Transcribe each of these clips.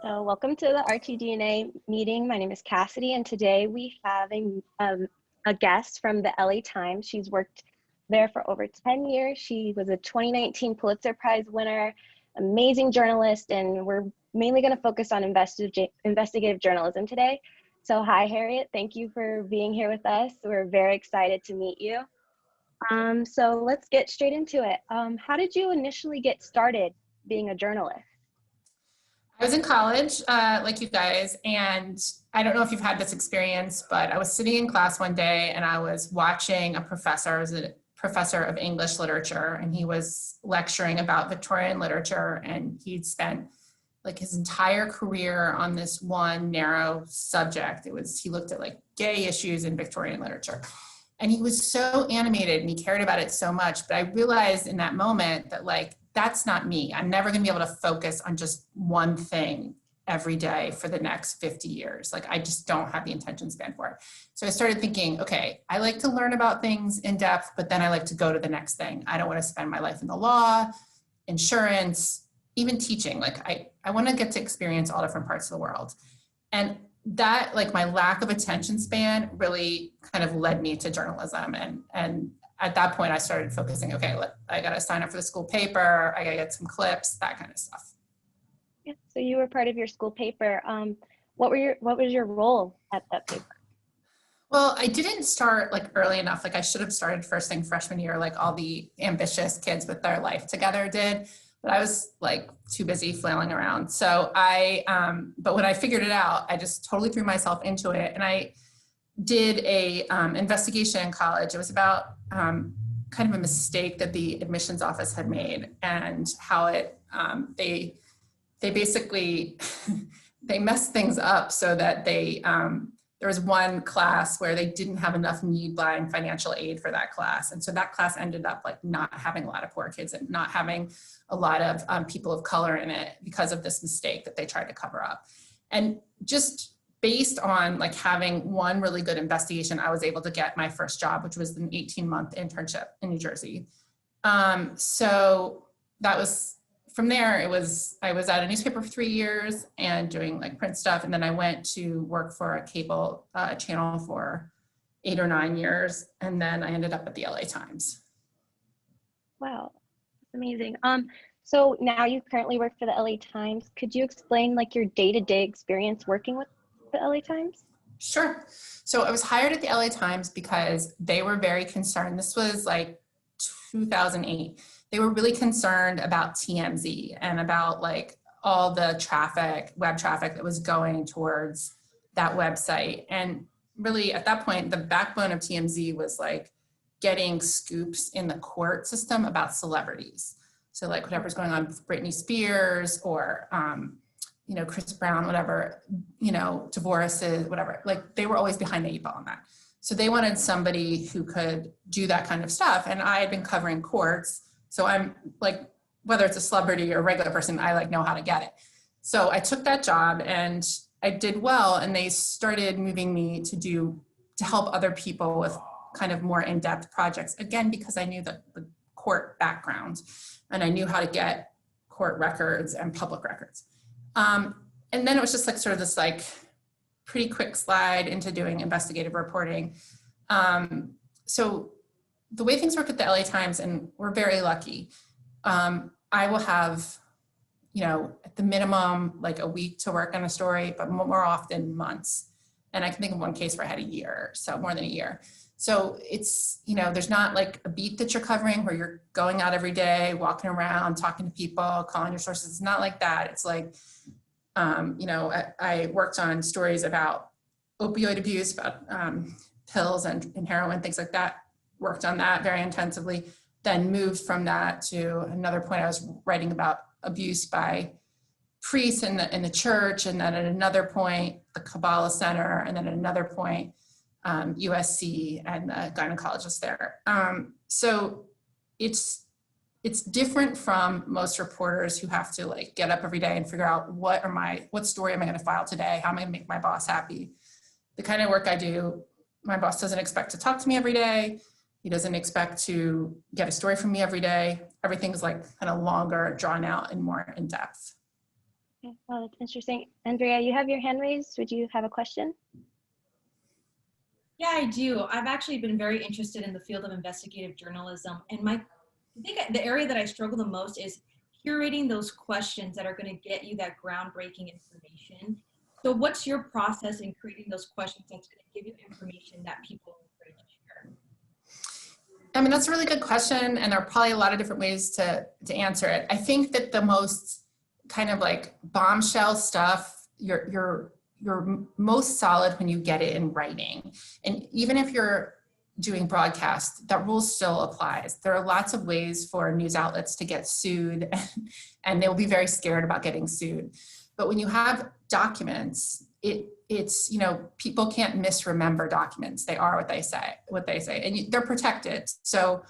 So welcome to the RTDNA meeting. My name is Cassidy, and today we have a guest from the LA Times. She's worked there for over 10 years. She was a 2019 Pulitzer Prize winner, amazing journalist, and we're mainly going to focus on investigative journalism today. So hi, Harriet. Thank you for being here with us. We're very excited to meet you. So let's get straight into it. How did you initially get started being a journalist? I was in college, like you guys, and I don't know if you've had this experience, but I was sitting in class one day and I was watching a professor, a professor of English literature, and he was lecturing about Victorian literature, and he'd spent like his entire career on this one narrow subject. He looked at like gay issues in Victorian literature. And he was so animated and he cared about it so much. But I realized in that moment that like, that's not me. I'm never going to be able to focus on just one thing every day for the next 50 years. Like, I just don't have the attention span for it. So I started thinking, okay, I like to learn about things in depth, but then I like to go to the next thing. I don't want to spend my life in the law, insurance, even teaching. Like I want to get to experience all different parts of the world. And that, like, my lack of attention span really kind of led me to journalism. And at that point I started focusing, okay, I got to sign up for the school paper. I got to get some clips, that kind of stuff. Yeah, so you were part of your school paper. What was your role at that paper? Well, I didn't start like early enough. Like I should have started first thing freshman year, like all the ambitious kids with their life together did. But I was like too busy flailing around. So but when I figured it out, I just totally threw myself into it. And I did a investigation in college. It was about kind of a mistake that the admissions office had made, and how they basically, they messed things up so that there was one class where they didn't have enough need-line financial aid for that class. And so that class ended up like not having a lot of poor kids and not having a lot of people of color in it because of this mistake that they tried to cover up. And just based on like having one really good investigation, I was able to get my first job, which was an 18-month internship in New Jersey. So that was, from there, I was at a newspaper for 3 years and doing like print stuff. And then I went to work for a cable channel for 8 or 9 years. And then I ended up at the LA Times. Wow, that's amazing. So now you currently work for the LA Times. Could you explain like your day-to-day experience working with the LA Times? Sure. So I was hired at the LA Times because they were very concerned. This was like 2008. They were really concerned about TMZ and about like all the traffic, web traffic that was going towards that website. And really at that point, the backbone of TMZ was like getting scoops in the court system about celebrities. So like whatever's going on with Britney Spears or, Chris Brown, whatever, divorces, whatever, like they were always behind the 8 ball on that. So they wanted somebody who could do that kind of stuff. And I had been covering courts. So I'm like, whether it's a celebrity or a regular person, I like know how to get it. So I took that job and I did well. And they started moving me to help other people with kind of more in-depth projects. Again, because I knew the court background and I knew how to get court records and public records. And then it was just like sort of this like pretty quick slide into doing investigative reporting. So the way things work at the LA Times, and we're very lucky, I will have, at the minimum, like a week to work on a story, but more often months. And I can think of one case where I had a year, so more than a year. So it's, there's not like a beat that you're covering where you're going out every day, walking around, talking to people, calling your sources. It's not like that. It's like, I worked on stories about opioid abuse, about pills and heroin, things like that. Worked on that very intensively, then moved from that to another point. I was writing about abuse by priests in the church, and then at another point, the Kabbalah Center, and then at another point, USC and the gynecologist there. So it's different from most reporters who have to like get up every day and figure out what story am I going to file today? How am I going to make my boss happy? The kind of work I do, my boss doesn't expect to talk to me every day. He doesn't expect to get a story from me every day. Everything's like kind of longer, drawn out, and more in depth. Okay, well, that's interesting. Andrea, you have your hand raised. Would you have a question? Yeah, I do. I've actually been very interested in the field of investigative journalism. And I think the area that I struggle the most is curating those questions that are going to get you that groundbreaking information. So what's your process in creating those questions that's going to give you information that people are afraid to share? I mean, that's a really good question, and there are probably a lot of different ways to answer it. I think that the most kind of like bombshell stuff, you're most solid when you get it in writing. And even if you're doing broadcast, that rule still applies. There are lots of ways for news outlets to get sued, and they'll be very scared about getting sued. But when you have documents, it's, you know, people can't misremember documents. They are what they say, and they're protected. So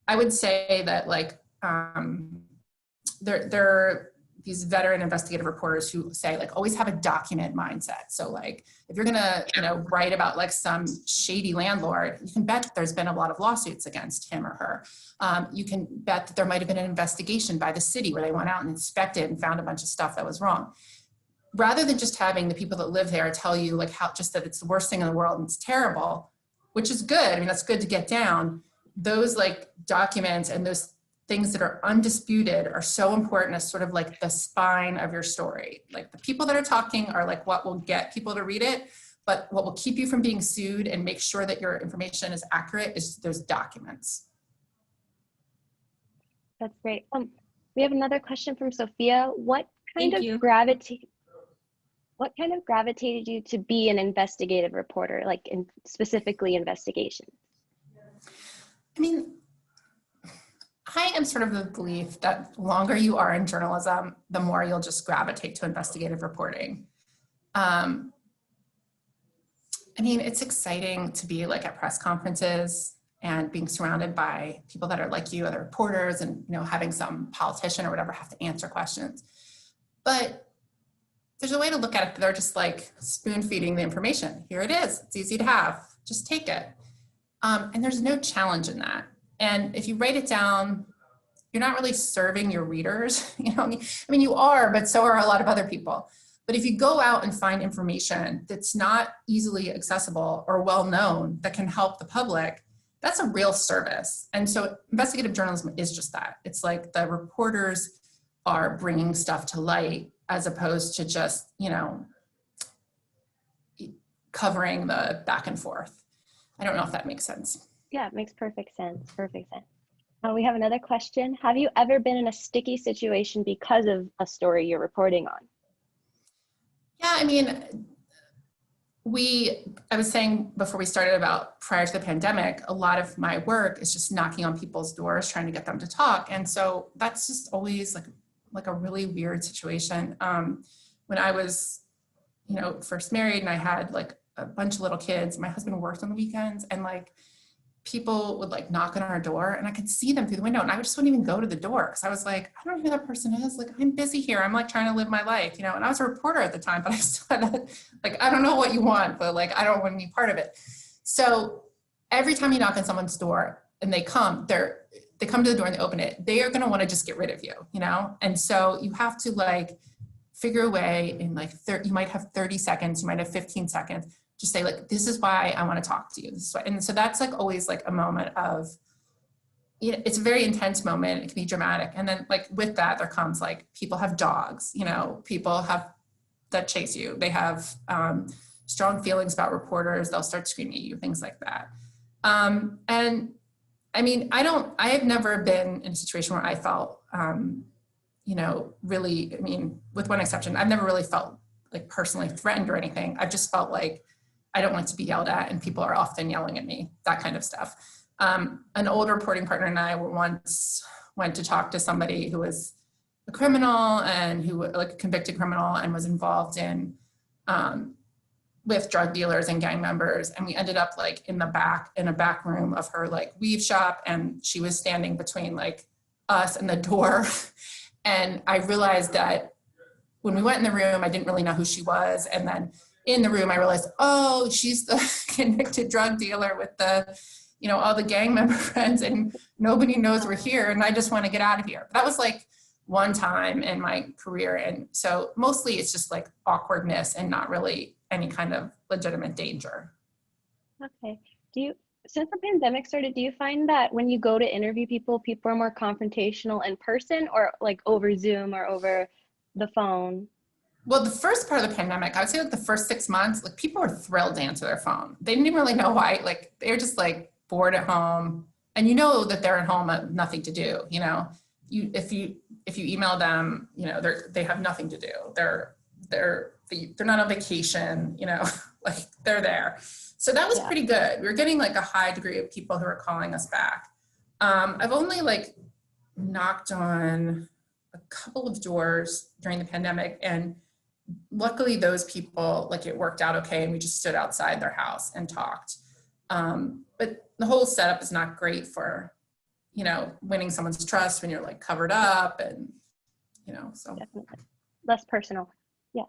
I would say that, like, there are these veteran investigative reporters who say, like, always have a document mindset. So, like, if you're gonna, you know, write about like some shady landlord, you can bet that there's been a lot of lawsuits against him or her. You can bet that there might have been an investigation by the city where they went out and inspected and found a bunch of stuff that was wrong. Rather than just having the people that live there tell you, like, how just that it's the worst thing in the world and it's terrible, which is good. I mean, that's good to get down. Those, like, documents and those things that are undisputed are so important as sort of like the spine of your story. Like, the people that are talking are like what will get people to read it, but what will keep you from being sued and make sure that your information is accurate is those documents. That's great. We have another question from Sophia. What kind Thank you. of gravitated you to be an investigative reporter, like specifically investigation? I mean, I am sort of the belief that the longer you are in journalism, the more you'll just gravitate to investigative reporting. I mean, it's exciting to be, like, at press conferences and being surrounded by people that are like you, other reporters, and, you know, having some politician or whatever have to answer questions. But there's a way to look at it that they're just like spoon feeding the information. Here it is. It's easy to have. Just take it. And there's no challenge in that. And if you write it down, you're not really serving your readers. You know, I mean, you are, but so are a lot of other people. But if you go out and find information that's not easily accessible or well known that can help the public, that's a real service. And so investigative journalism is just that. It's like the reporters are bringing stuff to light as opposed to just, you know, covering the back and forth. I don't know if that makes sense. Yeah, it makes perfect sense. Perfect sense. We have another question. Have you ever been in a sticky situation because of a story you're reporting on? Yeah, I mean, I was saying before we started about prior to the pandemic, a lot of my work is just knocking on people's doors, trying to get them to talk. And so that's just always like a really weird situation. When I was, you know, first married and I had like a bunch of little kids, my husband worked on the weekends, and like people would like knock on our door and I could see them through the window, and I just wouldn't even go to the door because I was like, I don't know who that person is. Like, I'm busy here. I'm like trying to live my life, you know, and I was a reporter at the time, but I still had that, like, I don't know what you want, but like, I don't want to be part of it. So every time you knock on someone's door and they come to the door and they open it, they are going to want to just get rid of you, you know? And so you have to like figure a way in like, you might have 30 seconds, you might have 15 seconds, just say like, this is why I want to talk to you. This is why. And so that's like always like a moment of, you know, it's a very intense moment. It can be dramatic. And then like with that, there comes like, people have dogs, you know, people have that chase you. They have strong feelings about reporters. They'll start screaming at you, things like that. And I mean, I have never been in a situation where I felt, you know, really, I mean, with one exception, I've never really felt like personally threatened or anything. I've just felt like I don't like to be yelled at, and people are often yelling at me, that kind of stuff. An old reporting partner and I once went to talk to somebody who was a criminal and who, like a convicted criminal, and was involved in with drug dealers and gang members. And we ended up like in a back room of her like weave shop, and she was standing between like us and the door. And I realized that when we went in the room, I didn't really know who she was. And then in the room, I realized, oh, she's the convicted drug dealer with the, you know, all the gang member friends, and nobody knows we're here, and I just want to get out of here. That was like one time in my career. And so mostly it's just like awkwardness and not really any kind of legitimate danger. Okay. Since the pandemic started, do you find that when you go to interview people, people are more confrontational in person or like over Zoom or over the phone? Well, the first part of the pandemic, I would say like the first 6 months, like people were thrilled to answer their phone. They didn't even really know why. Like they were just like bored at home, and you know that they're at home at nothing to do. You know, if you email them, you know, they have nothing to do. They're not on vacation. You know, like they're there. So that was pretty good. We were getting like a high degree of people who were calling us back. I've only like knocked on a couple of doors during the pandemic, and luckily those people, like it worked out okay, and we just stood outside their house and talked. But the whole setup is not great for, you know, winning someone's trust when you're like covered up and, you know, so. Definitely. Less personal. Yeah.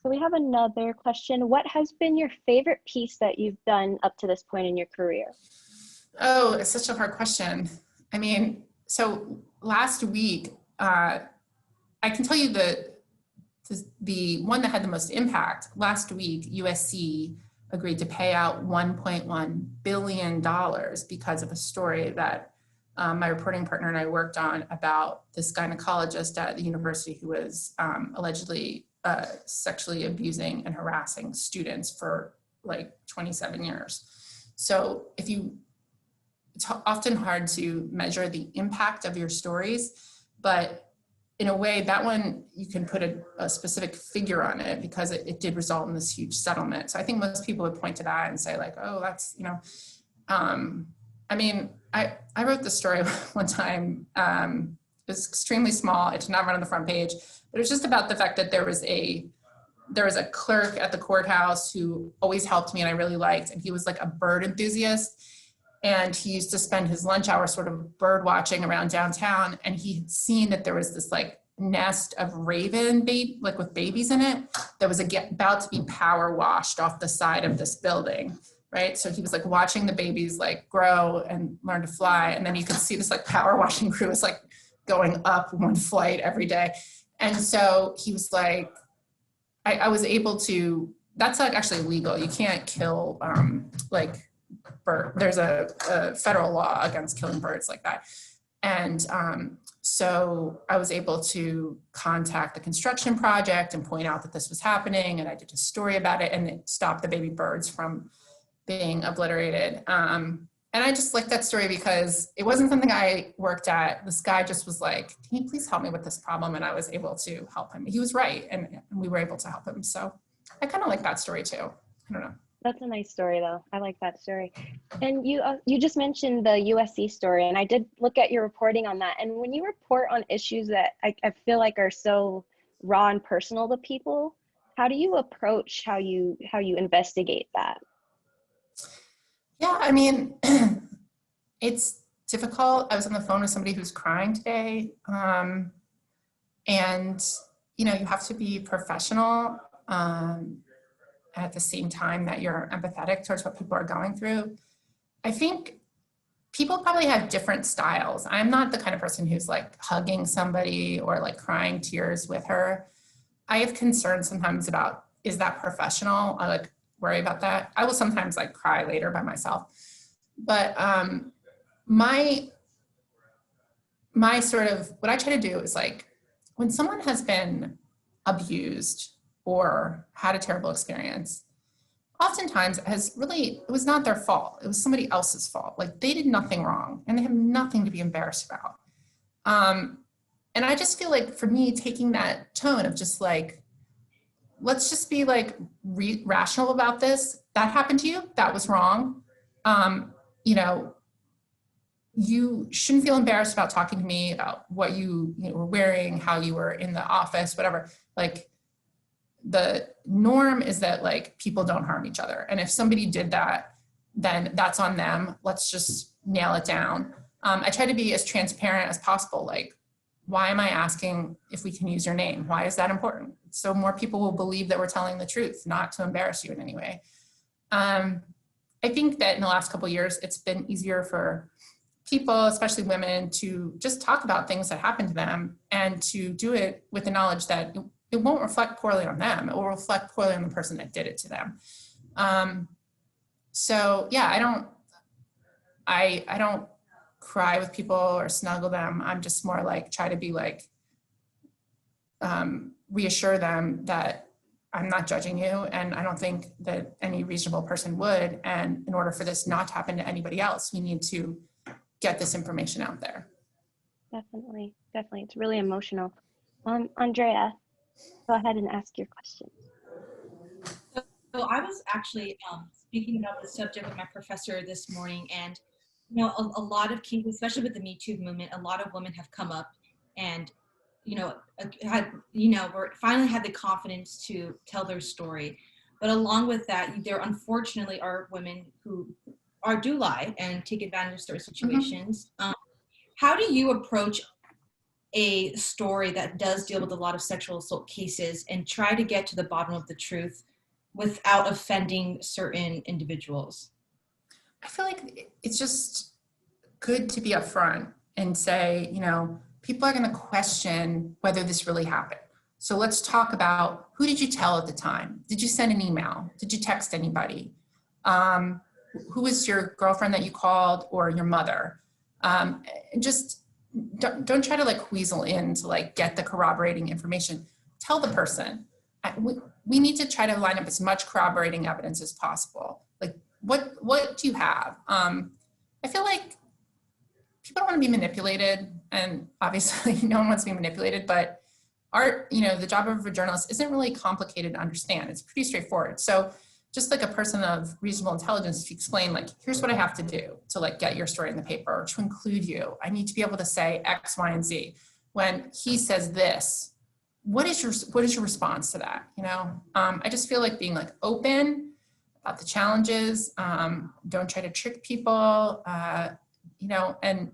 So we have another question. What has been your favorite piece that you've done up to this point in your career? Oh, it's such a hard question. I mean, so last week, I can tell you the one that had the most impact. Last week, USC agreed to pay out $1.1 billion because of a story that my reporting partner and I worked on about this gynecologist at the university who was allegedly sexually abusing and harassing students for like 27 years. So it's often hard to measure the impact of your stories, but in a way that one, you can put a specific figure on it because it did result in this huge settlement. So I think most people would point to that and say like, oh, that's, you know, I mean, I wrote this story one time. It was extremely small. It did not run on the front page, but it was just about the fact that there was a clerk at the courthouse who always helped me and I really liked, and he was like a bird enthusiast. And he used to spend his lunch hour sort of bird watching around downtown. And he had seen that there was this like nest of raven like with babies in it that was about to be power washed off the side of this building. Right. So he was like watching the babies like grow and learn to fly. And then you could see this like power washing crew was like going up one flight every day. And so he was like, I was able to, that's like actually illegal. You can't kill like bird. There's a federal law against killing birds like that. And so I was able to contact the construction project and point out that this was happening. And I did a story about it, and it stopped the baby birds from being obliterated. And I just liked that story because it wasn't something I worked at. This guy just was like, can you please help me with this problem? And I was able to help him. He was right. And we were able to help him. So I kind of like that story too. I don't know. That's a nice story though. I like that story. And you just mentioned the USC story, and I did look at your reporting on that. And when you report on issues that I feel like are so raw and personal to people, how do you approach how you investigate that? Yeah, I mean, it's difficult. I was on the phone with somebody who's crying today. And, you know, you have to be professional at the same time that you're empathetic towards what people are going through. I think people probably have different styles. I'm not the kind of person who's like hugging somebody or like crying tears with her. I have concerns sometimes about, is that professional? I like worry about that. I will sometimes like cry later by myself. But my sort of, what I try to do is like, when someone has been abused or had a terrible experience, oftentimes it was not their fault. It was somebody else's fault. Like they did nothing wrong and they have nothing to be embarrassed about. And I just feel like for me, taking that tone of just like, let's just be like rational about this. That happened to you. That was wrong. You know, you shouldn't feel embarrassed about talking to me about what you were wearing, how you were in the office, whatever. Like the norm is that like people don't harm each other. And if somebody did that, then that's on them. Let's just nail it down. I try to be as transparent as possible. Like, why am I asking if we can use your name? Why is that important? So more people will believe that we're telling the truth, not to embarrass you in any way. I think that in the last couple of years, it's been easier for people, especially women, to just talk about things that happen to them and to do it with the knowledge that it won't reflect poorly on them. It will reflect poorly on the person that did it to them. So yeah, I don't cry with people or snuggle them. I'm just more like, try to be like, reassure them that I'm not judging you, and I don't think that any reasonable person would. And in order for this not to happen to anybody else, we need to get this information out there. Definitely, definitely. It's really emotional. Andrea, go ahead and ask your question. So I was actually speaking about this subject with my professor this morning, and you know, a lot of cases, especially with the Me Too movement, a lot of women have come up and finally had the confidence to tell their story. But along with that, there unfortunately are women who do lie and take advantage of certain situations. How do you approach a story that does deal with a lot of sexual assault cases and try to get to the bottom of the truth without offending certain individuals? I feel like it's just good to be upfront and say, you know, people are going to question whether this really happened. So let's talk about, who did you tell at the time? Did you send an email? Did you text anybody? Who was your girlfriend that you called, or your mother? Just don't try to like weasel in to like get the corroborating information. Tell the person. We need to try to line up as much corroborating evidence as possible. Like, what do you have? I feel like people don't want to be manipulated, and obviously no one wants to be manipulated, but the job of a journalist isn't really complicated to understand. It's pretty straightforward. So just like a person of reasonable intelligence, to explain like, here's what I have to do to like get your story in the paper, or to include you. I need to be able to say X, Y, and Z. When he says this, what is your response to that? You know, I just feel like being like open about the challenges. Don't try to trick people. And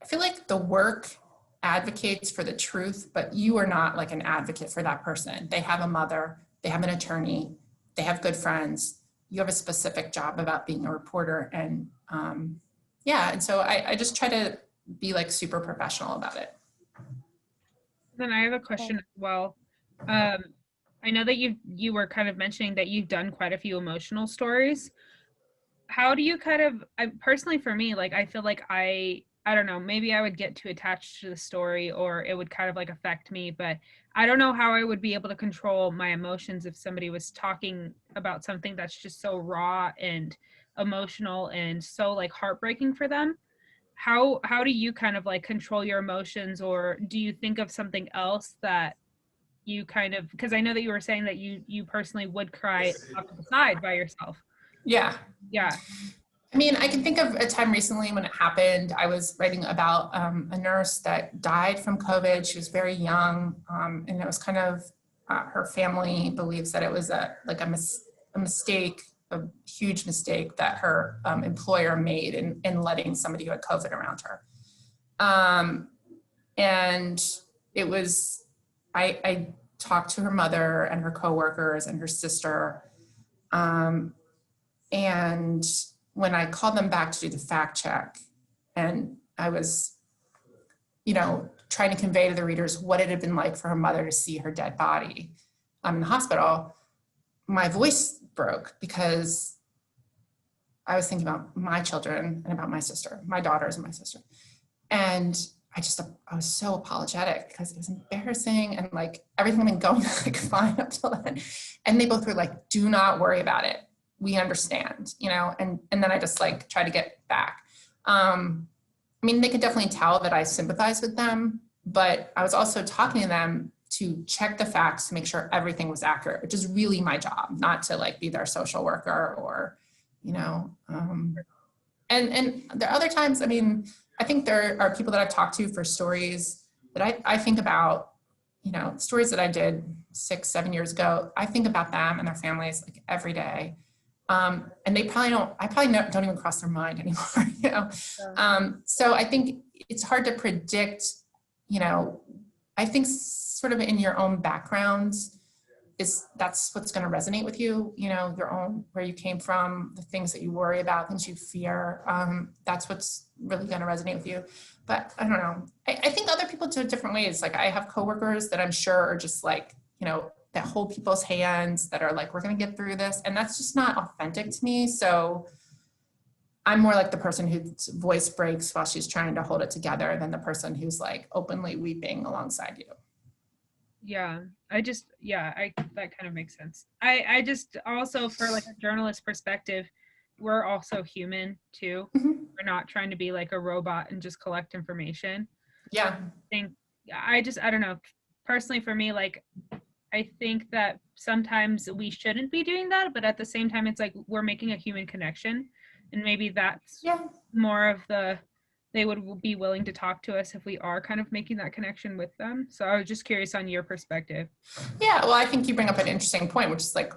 I feel like the work advocates for the truth, but you are not like an advocate for that person. They have a mother, they have an attorney, they have good friends. You have a specific job about being a reporter. And and so I just try to be like super professional about it. Then I have a question as well. I know that you were kind of mentioning that you've done quite a few emotional stories. How do you personally, for me, like, I feel like I don't know, maybe I would get too attached to the story, or it would kind of like affect me, but I don't know how I would be able to control my emotions if somebody was talking about something that's just so raw and emotional and so like heartbreaking for them. How do you kind of like control your emotions, or do you think of something else that you kind of, because I know that you were saying that you personally would cry off to the side by yourself. Yeah. I mean, I can think of a time recently when it happened. I was writing about a nurse that died from COVID. She was very young, and it was kind of her family believes that it was a mistake, a huge mistake that her employer made in letting somebody who had COVID around her. And it was, I talked to her mother and her coworkers and her sister. And when I called them back to do the fact check, and I was, trying to convey to the readers what it had been like for her mother to see her dead body in the hospital, my voice broke because I was thinking about my children and about my sister, my daughters and my sister. And I was so apologetic because it was embarrassing, and like everything had been going like fine up till then. And they both were like, do not worry about it. We understand, and then I just like try to get back. I mean, they could definitely tell that I sympathize with them, but I was also talking to them to check the facts to make sure everything was accurate, which is really my job, not to like be their social worker or, and there are other times, I mean, I think there are people that I've talked to for stories that I think about, stories that I did 6-7 years ago. I think about them and their families like every day. And I probably don't even cross their mind anymore, So I think it's hard to predict, I think sort of in your own backgrounds, that's what's going to resonate with you, you know, your own, where you came from, the things that you worry about, things you fear. That's what's really going to resonate with you. But I don't know. I think other people do it different ways. Like I have coworkers that I'm sure are just like, you know, that hold people's hands, that are like, we're going to get through this. And that's just not authentic to me. So I'm more like the person whose voice breaks while she's trying to hold it together than the person who's like openly weeping alongside you. Yeah, that kind of makes sense. I just also, for like a journalist perspective, we're also human too. We're not trying to be like a robot and just collect information. Yeah. I don't know. Personally for me, like, I think that sometimes we shouldn't be doing that, but at the same time, it's like we're making a human connection. And maybe that's more of they would be willing to talk to us if we are kind of making that connection with them. So I was just curious on your perspective. Yeah, well, I think you bring up an interesting point, which is like,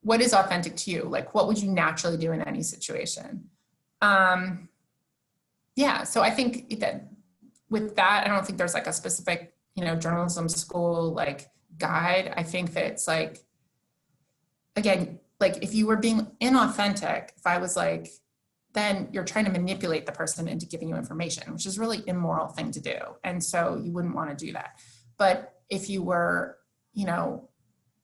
what is authentic to you? Like, what would you naturally do in any situation? Yeah, so I think that with that, I don't think there's like a specific, you know, journalism school like guide. I think that it's like, again, like if you were being inauthentic, if I was like, then you're trying to manipulate the person into giving you information, which is really immoral thing to do. And so you wouldn't want to do that. But if you were, you know,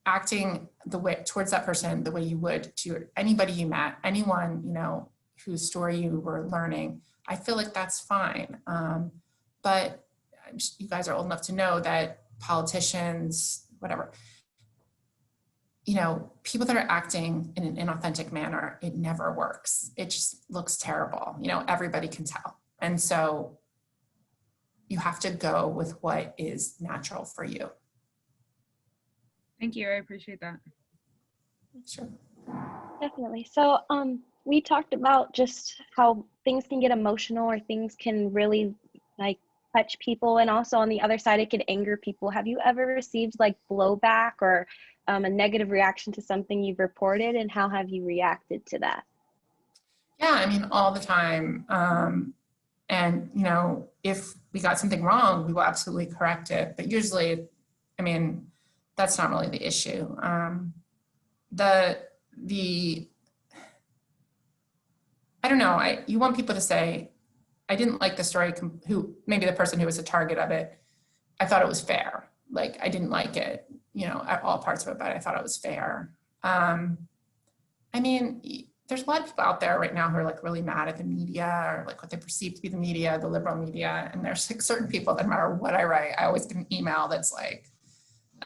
acting the way towards that person, the way you would to anybody you met, anyone, you know, whose story you were learning, I feel like that's fine. But you guys are old enough to know that politicians, whatever, you know, people that are acting in an inauthentic manner, it never works. It just looks terrible. You know, everybody can tell. And so you have to go with what is natural for you. Thank you. I appreciate that. Sure. Definitely. So we talked about just how things can get emotional or things can really like touch people. And also on the other side, it could anger people. Have you ever received like blowback or a negative reaction to something you've reported, and how have you reacted to that? Yeah, I mean, all the time. And, you know, if we got something wrong, we will absolutely correct it. But usually, I mean, that's not really the issue. I don't know, you want people to say, I didn't like the story, who maybe the person who was a target of it, I thought it was fair. Like, I didn't like it, you know, at all parts of it, but I thought it was fair. I mean, there's a lot of people out there right now who are like really mad at the media, or like what they perceive to be the media, the liberal media. And there's like certain people that no matter what I write, I always get an email that's like,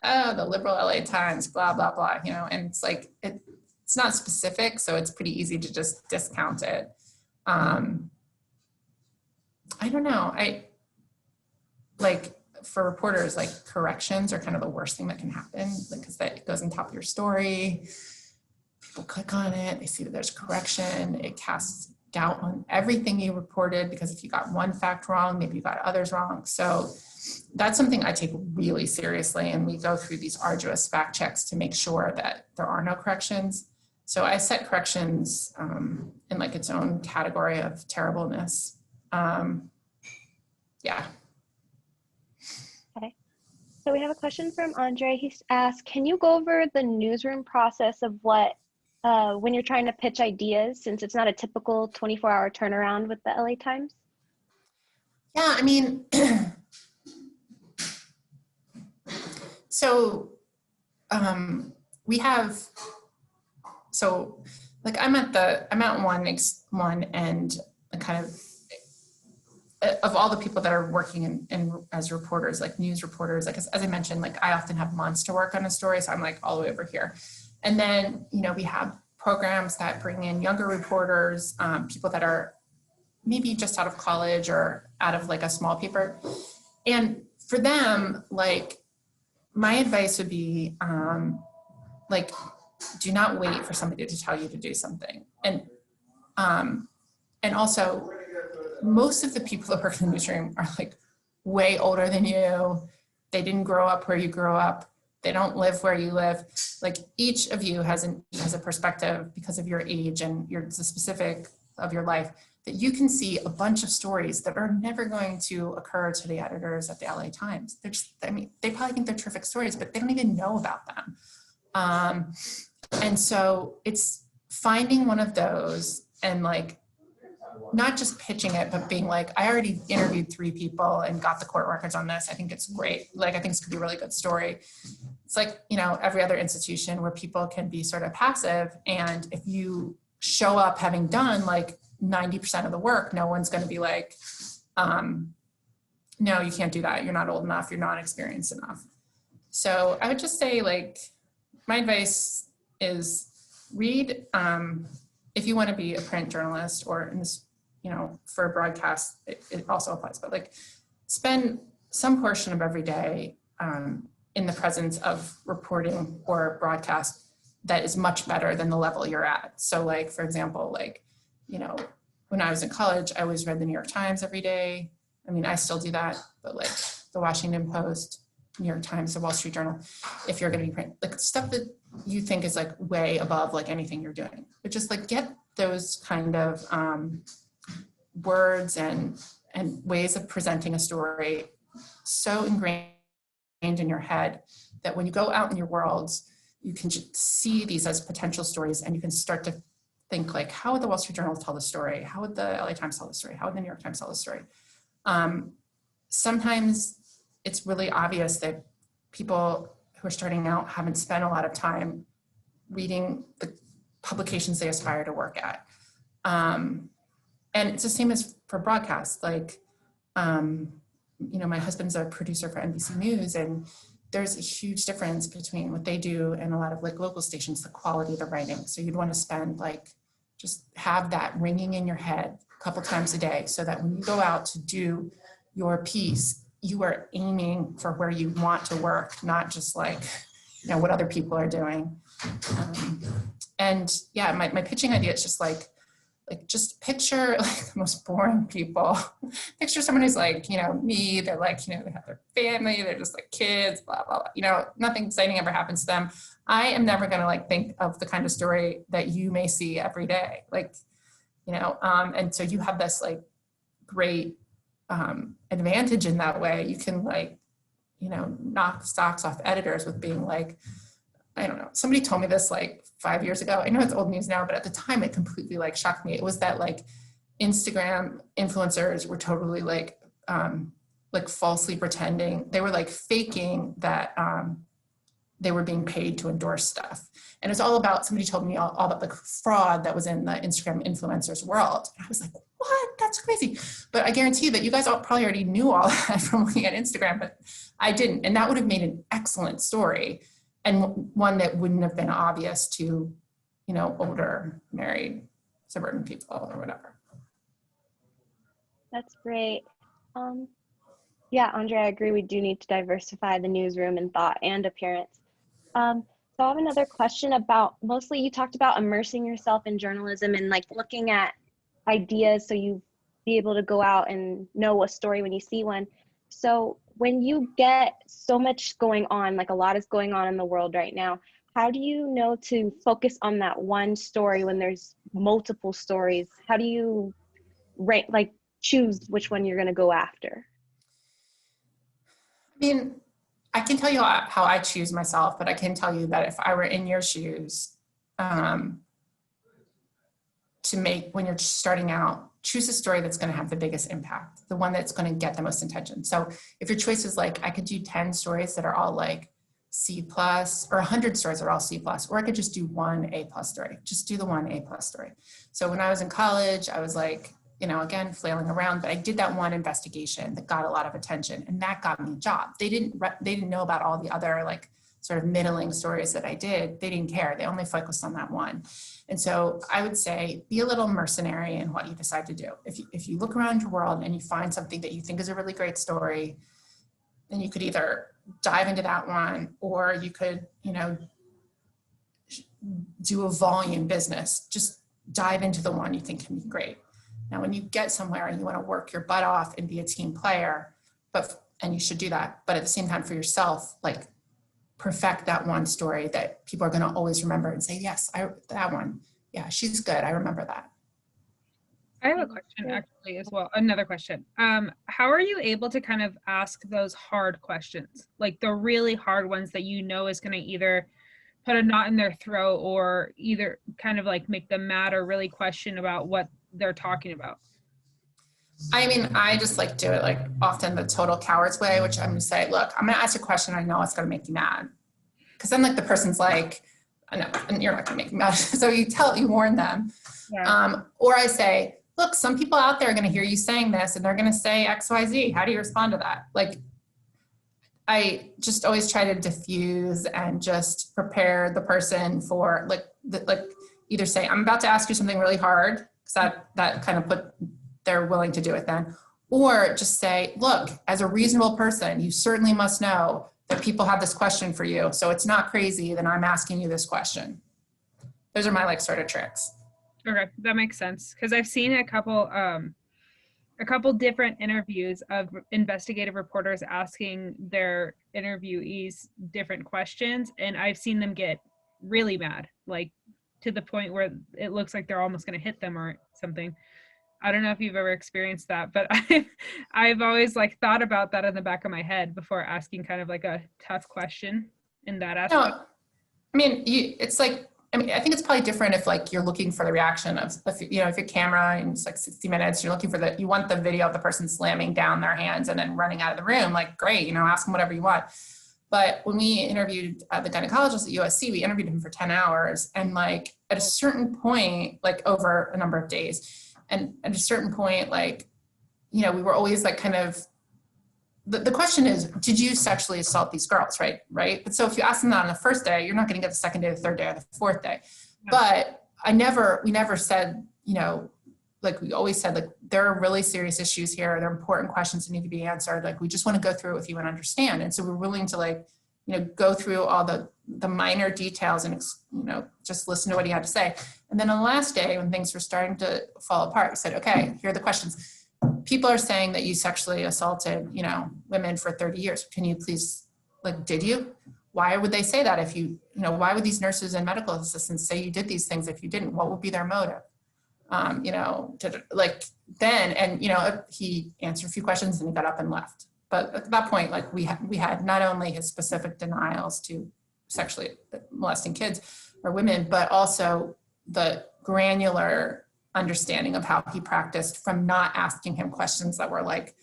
oh, the liberal LA Times, blah, blah, blah, you know, and it's like, it's not specific. So it's pretty easy to just discount it. I don't know. Like for reporters, like corrections are kind of the worst thing that can happen, because that goes on top of your story. People click on it, they see that there's correction, it casts doubt on everything you reported, because if you got one fact wrong, maybe you got others wrong. So that's something I take really seriously, and we go through these arduous fact checks to make sure that there are no corrections. So I set corrections in like its own category of terribleness. Yeah. Okay. So we have a question from Andre. He's asked, can you go over the newsroom process of what, when you're trying to pitch ideas, since it's not a typical 24-hour turnaround with the LA Times? Yeah, I mean, so we have, so like I'm at one end, kind of all the people that are working in as reporters, like news reporters, like as I mentioned, like I often have months to work on a story, so I'm like all the way over here. And then, you know, we have programs that bring in younger reporters, people that are maybe just out of college or out of like a small paper. And for them, like my advice would be, like, do not wait for somebody to tell you to do something. And also, most of the people that work in the newsroom are like way older than you. They didn't grow up where you grew up. They don't live where you live. Like each of you has a perspective because of your age and the specific of your life, that you can see a bunch of stories that are never going to occur to the editors at the LA Times. They're just, I mean, they probably think they're terrific stories, but they don't even know about them. And so it's finding one of those and like, not just pitching it, but being like, I already interviewed 3 people and got the court records on this. I think it's great. Like, I think this could be a really good story. It's like, you know, every other institution where people can be sort of passive. And if you show up having done like 90% of the work, no one's going to be like, no, you can't do that. You're not old enough. You're not experienced enough. So I would just say, like, my advice is read, if you want to be a print journalist, or in this, you know, for a broadcast, it also applies, but like spend some portion of every day in the presence of reporting or broadcast that is much better than the level you're at. So like, for example, like, you know, when I was in college, I always read the New York Times every day. I mean, I still do that, but like the Washington Post, New York Times, the Wall Street Journal, if you're going to be print, like stuff that you think is like way above like anything you're doing, but just like get those kind of words and ways of presenting a story so ingrained in your head that when you go out in your world, you can just see these as potential stories, and you can start to think like, how would the Wall Street Journal tell the story? How would the LA Times tell the story? How would the New York Times tell the story? Sometimes it's really obvious that people who are starting out haven't spent a lot of time reading the publications they aspire to work at. And it's the same as for broadcast. Like, you know, my husband's a producer for NBC News, and there's a huge difference between what they do and a lot of like local stations, the quality of the writing. So you'd want to spend like, just have that ringing in your head a couple times a day, so that when you go out to do your piece, you are aiming for where you want to work, not just like, you know, what other people are doing. And yeah, my pitching idea is just like just picture like the most boring people. Picture someone who's like, you know, me, they're like, you know, they have their family, they're just like kids, blah, blah, blah. You know, nothing exciting ever happens to them. I am never going to like think of the kind of story that you may see every day. Like, you know, and so you have this like great advantage in that way. You can like, you know, knock the socks off editors with being like, I don't know, somebody told me this like 5 years ago. I know it's old news now, but at the time it completely like shocked me. It was that like Instagram influencers were totally like falsely pretending. They were like faking that they were being paid to endorse stuff. And it's all about, somebody told me all about the fraud that was in the Instagram influencers world. And I was like, what? That's crazy. But I guarantee that you guys all probably already knew all that from looking at Instagram, but I didn't. And that would have made an excellent story, and one that wouldn't have been obvious to, you know, older married suburban people or whatever. That's great. Yeah, Andre, I agree. We do need to diversify the newsroom in thought and appearance. So I have another question about, mostly you talked about immersing yourself in journalism and like looking at ideas so you be able to go out and know a story when you see one. So when you get so much going on, like a lot is going on in the world right now, how do you know to focus on that one story when there's multiple stories? How do you choose which one you're going to go after? I mean, I can tell you how I choose myself, but I can tell you that if I were in your shoes, to make, when you're starting out, choose a story that's going to have the biggest impact, the one that's going to get the most attention. So if your choice is like, I could do 10 stories that are all like C+, or 100 stories that are all C+, or I could just do one A+ story. Just do the one A+ story. So when I was in college, I was like, you know, again, flailing around, but I did that one investigation that got a lot of attention, and that got me a job. They didn't know about all the other like sort of middling stories that I did. They didn't care. They only focused on that one. And so I would say, be a little mercenary in what you decide to do. If you look around your world and you find something that you think is a really great story, then you could either dive into that one, or you could, you know, do a volume business. Just dive into the one you think can be great. Now, when you get somewhere and you want to work your butt off and be a team player, and you should do that, but at the same time for yourself, like perfect that one story that people are going to always remember and say, yes, that one. Yeah, she's good. I remember that. I have a question actually as well. Another question. How are you able to kind of ask those hard questions? Like the really hard ones that you know is going to either put a knot in their throat or either kind of like make them mad or really question about what they're talking about? I mean, I just like do it like often the total coward's way, which I'm gonna say, look, I'm gonna ask you a question. I know it's gonna make you mad. Cause then like the person's like, I know, and you're not gonna make me mad. So you warn them. Yeah. Or I say, look, some people out there are gonna hear you saying this and they're gonna say X, Y, Z. How do you respond to that? Like, I just always try to diffuse and just prepare the person for like either say, I'm about to ask you something really hard, because that kind of they're willing to do it then. Or just say, look, as a reasonable person, you certainly must know that people have this question for you. So it's not crazy that I'm asking you this question. Those are my like sort of tricks. Okay, that makes sense. Because I've seen a couple different interviews of investigative reporters asking their interviewees different questions, and I've seen them get really mad, like to the point where it looks like they're almost going to hit them or something. I don't know if you've ever experienced that, but I've always like thought about that in the back of my head before asking kind of like a tough question in that aspect. No, I mean, it's like, I mean, I think it's probably different if like you're looking for the reaction of, you know, if your camera and it's like 60 minutes, you're looking for you want the video of the person slamming down their hands and then running out of the room, like, great, you know, ask them whatever you want. But when we interviewed the gynecologist at USC, we interviewed him for 10 hours. And like at a certain point, like over a number of days, and at a certain point, like, you know, we were always like kind of, the question is, did you sexually assault these girls, right? But so if you ask them that on the first day, you're not going to get the second day, the third day, or the fourth day. But we never said, you know, like we always said, like, there are really serious issues here. There are important questions that need to be answered. Like, we just want to go through it with you and understand. And so we're willing to like, you know, go through all the minor details and, you know, just listen to what he had to say. And then on the last day, when things were starting to fall apart, we said, okay, here are the questions. People are saying that you sexually assaulted, you know, women for 30 years. Can you please, like, did you? Why would they say that if you know, why would these nurses and medical assistants say you did these things if you didn't? What would be their motive? You know, like then, and, you know, he answered a few questions and he got up and left. But at that point, like we had not only his specific denials to sexually molesting kids or women, but also the granular understanding of how he practiced from not asking him questions that were like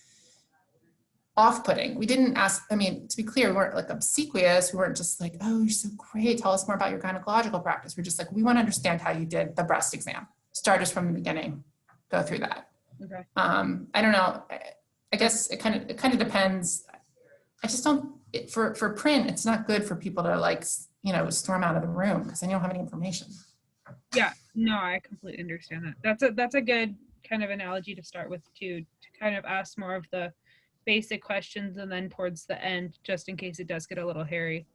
off-putting. We didn't ask, I mean, to be clear, we weren't like obsequious. We weren't just like, oh, you're so great, tell us more about your gynecological practice. We're just like, we want to understand how you did the breast exam. Start us from the beginning, go through that. Okay. I don't know. I guess it kind of depends. I just don't, for print, it's not good for people to like, you know, storm out of the room because then you don't have any information. Yeah, no, I completely understand that. That's a good kind of analogy to start with too, to kind of ask more of the basic questions and then towards the end, just in case it does get a little hairy,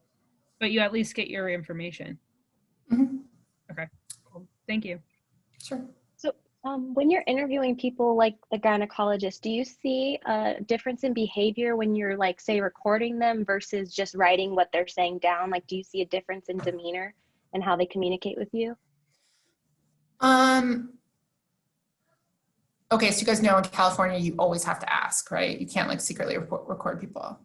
but you at least get your information. Mm-hmm. Okay, cool. Thank you. Sure. So when you're interviewing people like the gynecologist, do you see a difference in behavior when you're like, say, recording them versus just writing what they're saying down? Like, do you see a difference in demeanor and how they communicate with you? Okay, so you guys know in California, you always have to ask, right? You can't like secretly record people.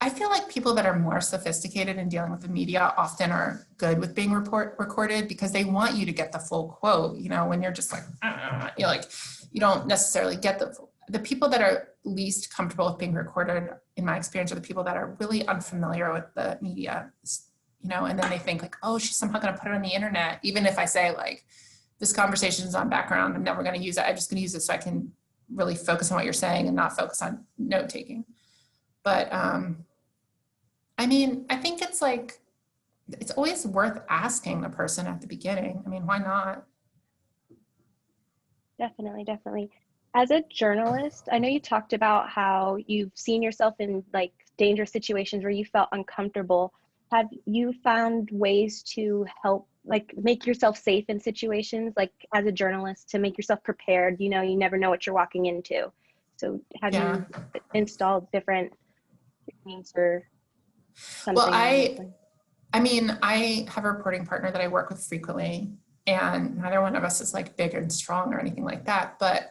I feel like people that are more sophisticated in dealing with the media often are good with being recorded because they want you to get the full quote. You know, when you're just like, you're like, you don't necessarily get the people that are least comfortable with being recorded, in my experience, are the people that are really unfamiliar with the media, you know, and then they think like, oh, she's somehow going to put it on the internet. Even if I say like, this conversation is on background, I'm never going to use it. I'm just going to use it so I can really focus on what you're saying and not focus on note taking. But I mean, I think it's like, it's always worth asking the person at the beginning. I mean, why not? Definitely. As a journalist, I know you talked about how you've seen yourself in like dangerous situations where you felt uncomfortable. Have you found ways to help like make yourself safe in situations, like as a journalist, to make yourself prepared? You know, you never know what you're walking into. So have you installed different techniques or something? Well, I mean, I have a reporting partner that I work with frequently, and neither one of us is like big and strong or anything like that, but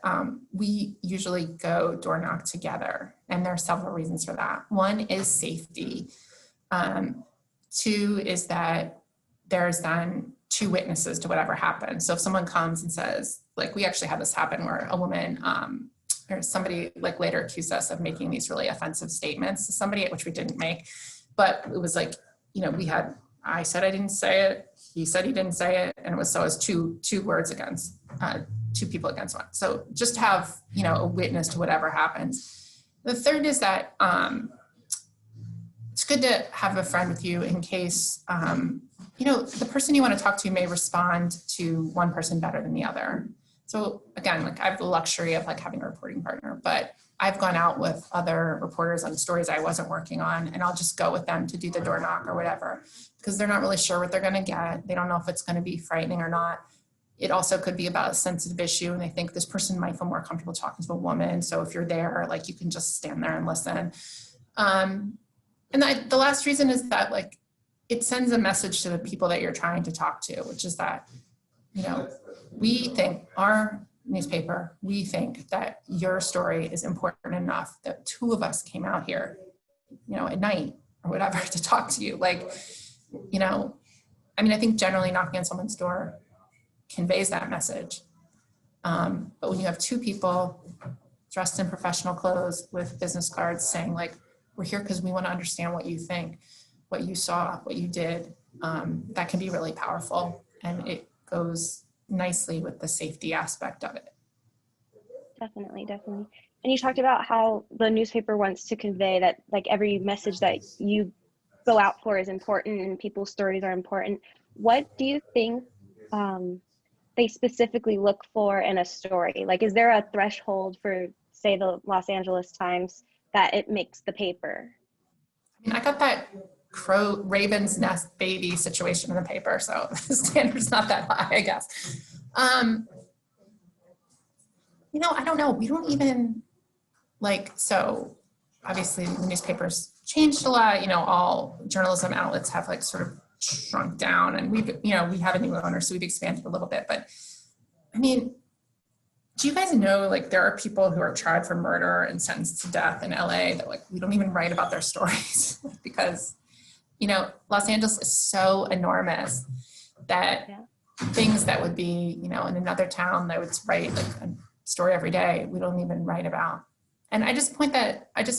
we usually go door knock together, and there are several reasons for that. One is safety. Two is that there's then two witnesses to whatever happened. So if someone comes and says, like, we actually had this happen where a woman or somebody like later accused us of making these really offensive statements to somebody, which we didn't make, but it was like, you know, I said I didn't say it, he said he didn't say it, and it was two words against, two people against one. So just have, you know, a witness to whatever happens. The third is that it's good to have a friend with you in case, you know, the person you want to talk to may respond to one person better than the other. So again, like I have the luxury of like having a reporting partner, but I've gone out with other reporters on stories I wasn't working on, and I'll just go with them to do the door knock or whatever, because they're not really sure what they're going to get. They don't know if it's going to be frightening or not. It also could be about a sensitive issue, and they think this person might feel more comfortable talking to a woman. So if you're there, like you can just stand there and listen. And the last reason is that like it sends a message to the people that you're trying to talk to, which is that, you know, we think our newspaper, we think that your story is important enough that two of us came out here, you know, at night or whatever to talk to you. Like, you know, I mean, I think generally knocking on someone's door conveys that message. But when you have two people dressed in professional clothes with business cards saying like, we're here because we want to understand what you think, what you saw, what you did, that can be really powerful. And it goes nicely with the safety aspect of it. Definitely. And you talked about how the newspaper wants to convey that like every message that you go out for is important and people's stories are important. What do you think they specifically look for in a story? Like, is there a threshold for, say, the Los Angeles Times that it makes the paper? I mean, I got that raven's nest baby situation in the paper, so the standard's not that high, I guess. You know, I don't know. We don't even like, so obviously the newspapers changed a lot, you know, all journalism outlets have like sort of shrunk down, and we've, you know, we have a new owner, so we've expanded a little bit. But I mean, do you guys know, like, there are people who are tried for murder and sentenced to death in LA that like we don't even write about their stories because, you know, Los Angeles is so enormous that things that would be, you know, in another town that would write like a story every day, we don't even write about. And I just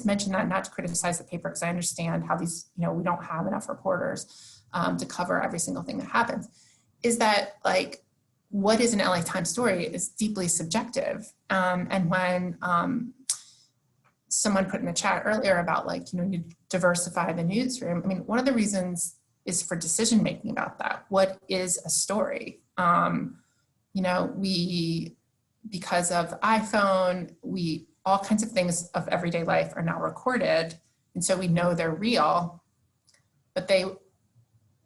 mentioned that not to criticize the paper, because I understand how these, you know, we don't have enough reporters to cover every single thing that happens, is that like, what is an LA Times story is deeply subjective. And when someone put in the chat earlier about like, you know, you diversify the newsroom, I mean, one of the reasons is for decision-making about that. What is a story? You know, because of iPhone, all kinds of things of everyday life are now recorded. And so we know they're real, but they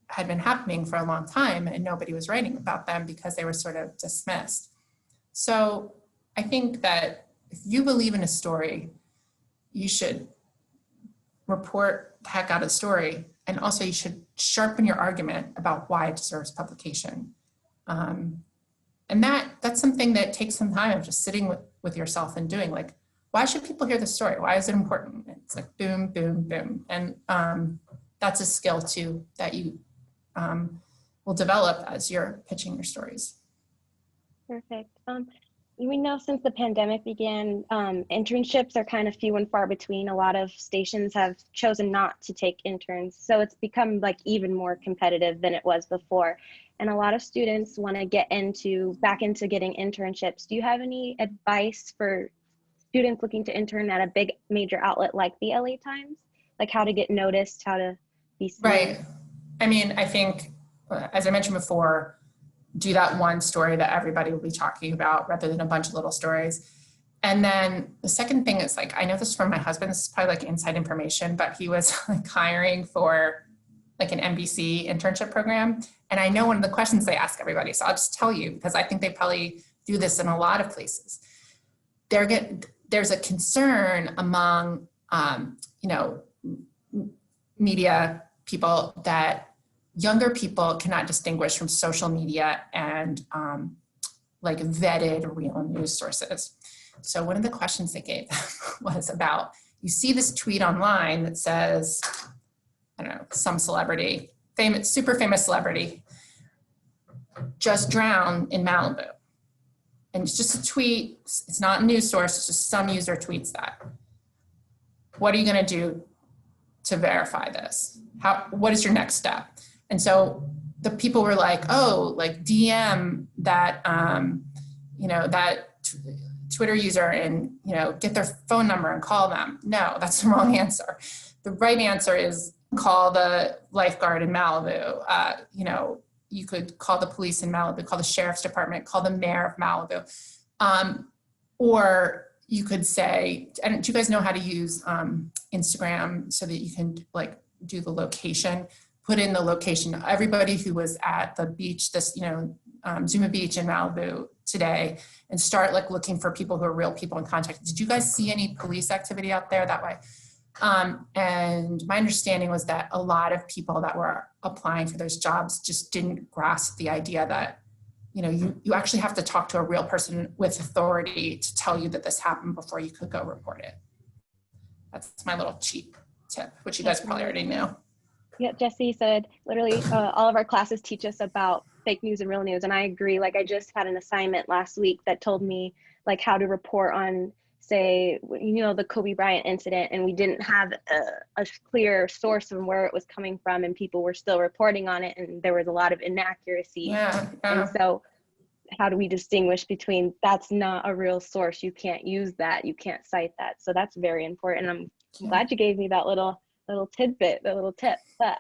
had been happening for a long time and nobody was writing about them because they were sort of dismissed. So I think that if you believe in a story, you should report the heck out of the story. And also you should sharpen your argument about why it deserves publication. And that's something that takes some time of just sitting with yourself and doing, like, why should people hear this story? Why is it important? It's like boom, boom, boom. And that's a skill too that you will develop as you're pitching your stories. Perfect. We know since the pandemic began, internships are kind of few and far between. A lot of stations have chosen not to take interns. So it's become like even more competitive than it was before. And a lot of students want to get back into getting internships. Do you have any advice for students looking to intern at a big major outlet like the LA Times? Like how to get noticed, how to be seen? Right. I mean, I think, as I mentioned before, do that one story that everybody will be talking about rather than a bunch of little stories. And then the second thing is, like, I know this from my husband, this is probably like inside information, but he was like hiring for like an NBC internship program. And I know one of the questions they ask everybody, so I'll just tell you, because I think they probably do this in a lot of places. There's a concern among, you know, media people that younger people cannot distinguish from social media and like vetted real news sources. So one of the questions they gave was about, you see this tweet online that says, I don't know, some celebrity, famous, super famous celebrity, just drowned in Malibu. And it's just a tweet. It's not a news source. It's just some user tweets that. What are you going to do to verify this? What is your next step? And so the people were like, oh, like DM that, that Twitter user and, get their phone number and call them. No, that's the wrong answer. The right answer is call the lifeguard in Malibu. You could call the police in Malibu, call the sheriff's department, call the mayor of Malibu. Or you could say, and do you guys know how to use Instagram so that you can like do the location, put in the location, everybody who was at the beach, Zuma Beach in Malibu today, and start like looking for people who are real people in contact. Did you guys see any police activity out there that way? And my understanding was that a lot of people that were applying for those jobs just didn't grasp the idea that, you actually have to talk to a real person with authority to tell you that this happened before you could go report it. That's my little cheap tip, which you guys probably already knew. Yeah, Jesse said, literally all of our classes teach us about fake news and real news. And I agree, like I just had an assignment last week that told me like how to report on, say, the Kobe Bryant incident, and we didn't have a clear source from where it was coming from, and people were still reporting on it, and there was a lot of inaccuracy. Yeah. And so how do we distinguish between that's not a real source, you can't use that, you can't cite that? So that's very important. And I'm glad you gave me that little tidbit, that little tip. But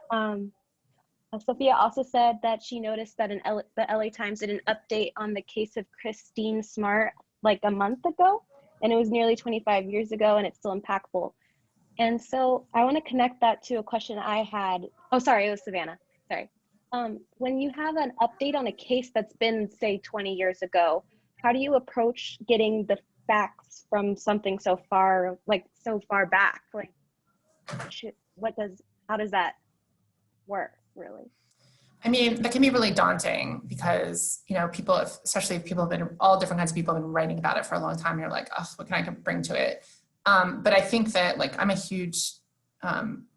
Sophia also said that she noticed that the LA Times did an update on the case of Christine Smart like a month ago, and it was nearly 25 years ago, and it's still impactful. And so I want to connect that to a question I had. Oh, sorry, it was Savannah. Sorry. When you have an update on a case that's been, say, 20 years ago, how do you approach getting the facts from something so far back? Like, how does that work, really? I mean, that can be really daunting because, people, especially if people have been, all different kinds of people have been writing about it for a long time. You're like, oh, what can I bring to it? But I think that I'm a huge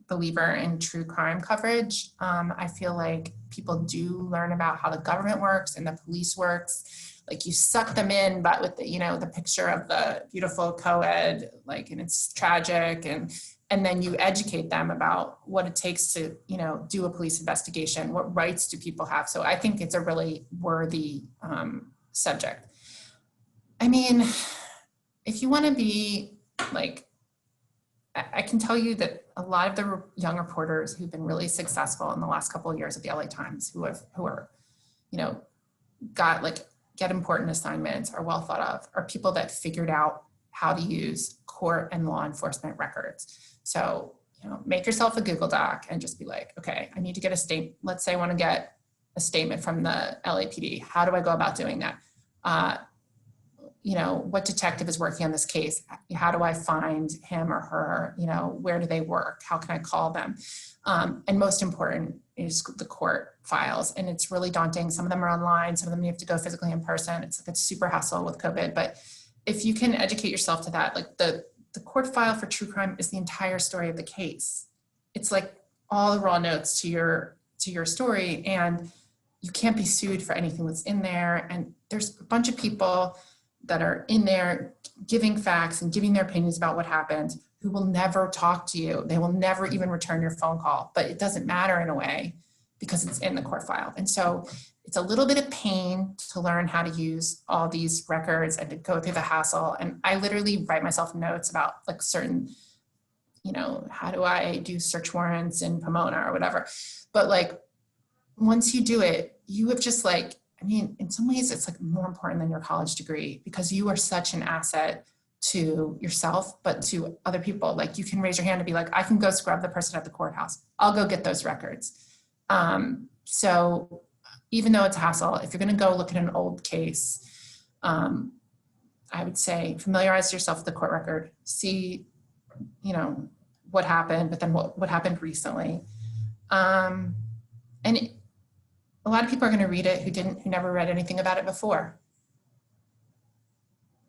believer in true crime coverage. I feel like people do learn about how the government works and the police works. Like you suck them in, but with the picture of the beautiful co-ed, and it's tragic, and then you educate them about what it takes to, do a police investigation. What rights do people have? So I think it's a really worthy subject. I mean, if you want to be I can tell you that a lot of the young reporters who've been really successful in the last couple of years at the LA Times, who are, get important assignments, are well thought of, are people that figured out how to use court and law enforcement records. So, make yourself a Google Doc and just be like, okay, I need to get a statement. Let's say I want to get a statement from the LAPD. How do I go about doing that? What detective is working on this case? How do I find him or her? Where do they work? How can I call them? And most important is the court files. And it's really daunting. Some of them are online. Some of them you have to go physically in person. It's a super hassle with COVID. But if you can educate yourself to that, the court file for true crime is the entire story of the case. It's like all the raw notes to your story, and you can't be sued for anything that's in there. And there's a bunch of people that are in there giving facts and giving their opinions about what happened who will never talk to you. They will never even return your phone call, but it doesn't matter in a way because it's in the court file. And so it's a little bit of pain to learn how to use all these records and to go through the hassle. And I literally write myself notes about certain, how do I do search warrants in Pomona or whatever. But once you do it, you have just in some ways it's more important than your college degree because you are such an asset to yourself, but to other people. You can raise your hand and be like, I can go scrub the person at the courthouse. I'll go get those records. So even though it's a hassle, if you're going to go look at an old case, I would say familiarize yourself with the court record, see, what happened, but then what happened recently. And a lot of people are going to read it who never read anything about it before.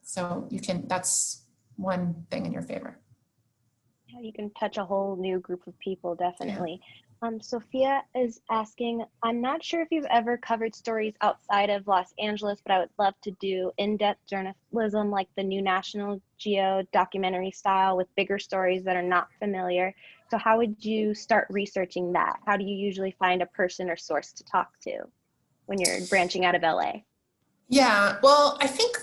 So that's one thing in your favor. Yeah, you can touch a whole new group of people, definitely. Sophia is asking, I'm not sure if you've ever covered stories outside of Los Angeles, but I would love to do in-depth journalism like the new National Geo documentary style with bigger stories that are not familiar. So how would you start researching that? How do you usually find a person or source to talk to when you're branching out of LA? Yeah, well, I think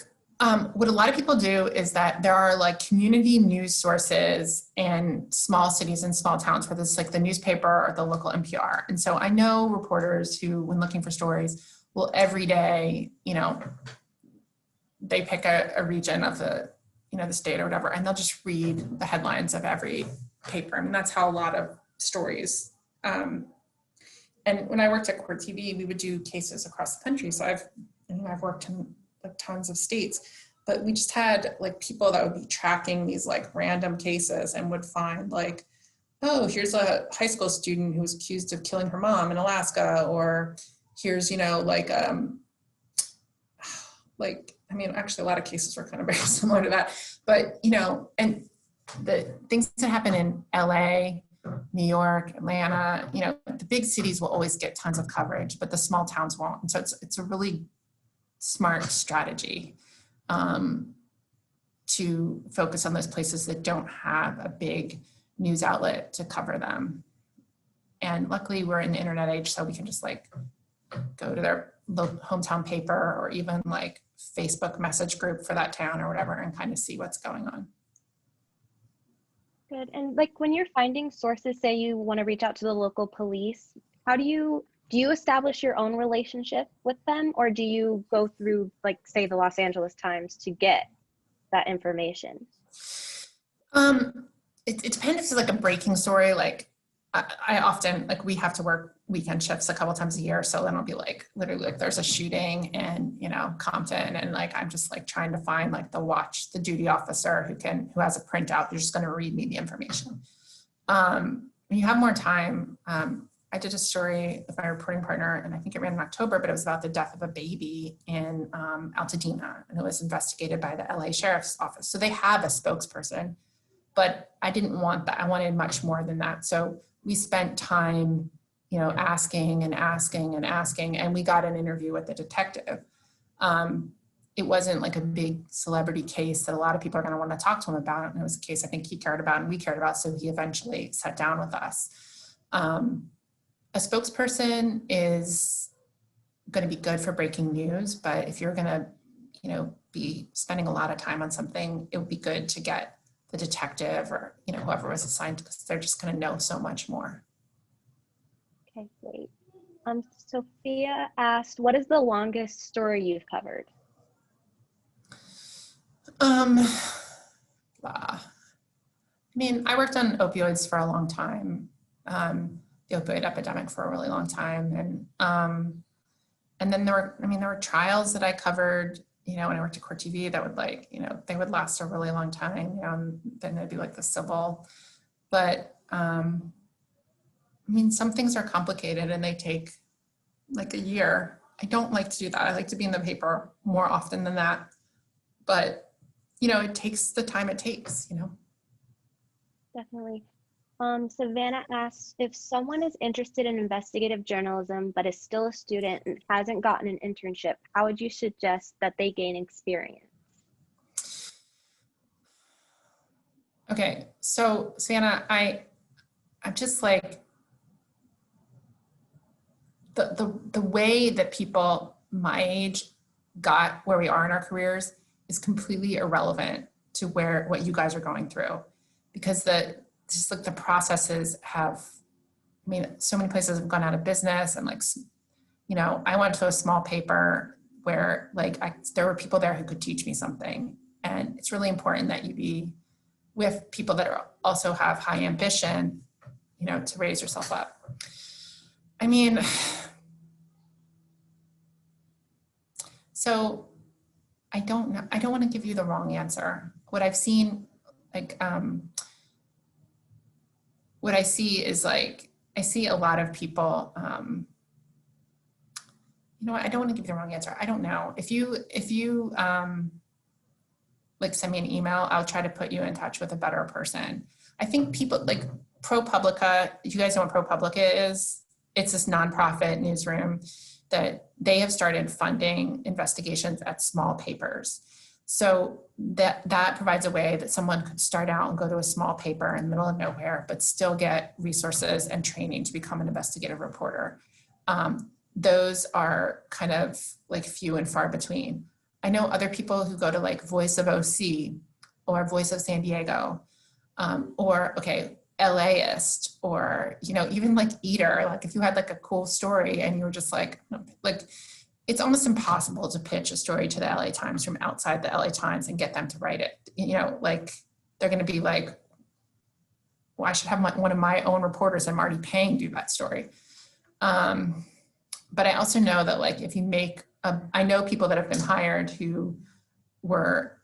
what a lot of people do is that there are like community news sources in small cities and small towns where there's like the newspaper or the local NPR. And so I know reporters who, when looking for stories, will every day, they pick a region of the, the state or whatever, and they'll just read the headlines of every paper. I mean, that's how a lot of stories. And when I worked at Court TV, we would do cases across the country. So I've worked in like tons of states, but we just had like people that would be tracking these like random cases and would find like, oh, here's a high school student who was accused of killing her mom in Alaska, or here's, actually a lot of cases were kind of very similar to that, but, and the things that happen in LA, New York, Atlanta, the big cities will always get tons of coverage, but the small towns won't. And so it's a really smart strategy to focus on those places that don't have a big news outlet to cover them. And luckily we're in the internet age, so we can just like go to their hometown paper or even like Facebook message group for that town or whatever and kind of see what's going on. Good. And like when you're finding sources, say you want to reach out to the local police, how do you establish your own relationship with them, or do you go through like say the Los Angeles Times to get that information? It depends if it's like a breaking story. Like I often, like we have to work weekend shifts a couple times a year. So then I'll be like, literally like there's a shooting in, Compton. And like, I'm just like trying to find like the duty officer who has a printout. They're just going to read me the information. When you have more time, I did a story with my reporting partner, and I think it ran in October, but it was about the death of a baby in Altadena, and it was investigated by the LA Sheriff's Office. So they have a spokesperson, but I didn't want that. I wanted much more than that. So we spent time, asking and asking and asking, and we got an interview with the detective. It wasn't like a big celebrity case that a lot of people are going to want to talk to him about. And it was a case I think he cared about and we cared about. So he eventually sat down with us. A spokesperson is going to be good for breaking news, but if you're going to, be spending a lot of time on something, it would be good to get the detective or, whoever was assigned, because they're just going to know so much more. Okay, great. Sophia asked, what is the longest story you've covered? I worked on opioids for a long time. The opioid epidemic for a really long time. And then there were trials that I covered, when I worked at Court TV that would they would last a really long time, and then it'd be like the civil, but some things are complicated and they take like a year. I don't like to do that. I like to be in the paper more often than that, but it takes the time it takes, Definitely. Savannah asks, if someone is interested in investigative journalism but is still a student and hasn't gotten an internship, how would you suggest that they gain experience? Okay, so Savannah, I'm just like, the way that people my age got where we are in our careers is completely irrelevant to what you guys are going through, because just like the processes so many places have gone out of business, and I went to a small paper where there were people there who could teach me something. And it's really important that you be with people that also have high ambition, to raise yourself up. So I don't know. I don't want to give you the wrong answer. What I've seen, what I see is I see a lot of people, I don't want to give you the wrong answer. I don't know. If you send me an email, I'll try to put you in touch with a better person. I think people like ProPublica, you guys know what ProPublica is? It's this nonprofit newsroom that they have started funding investigations at small papers. So that provides a way that someone could start out and go to a small paper in the middle of nowhere, but still get resources and training to become an investigative reporter. Those are kind of like few and far between. I know other people who go to like Voice of OC or Voice of San Diego, or LAist, or, you know, even like Eater, like if you had like a cool story and you were just like it's almost impossible to pitch a story to the LA Times from outside the LA Times and get them to write it. You know, like they're going to be like, well, I should have one of my own reporters I'm already paying do that story. But I also know that like if you make, I know people that have been hired who were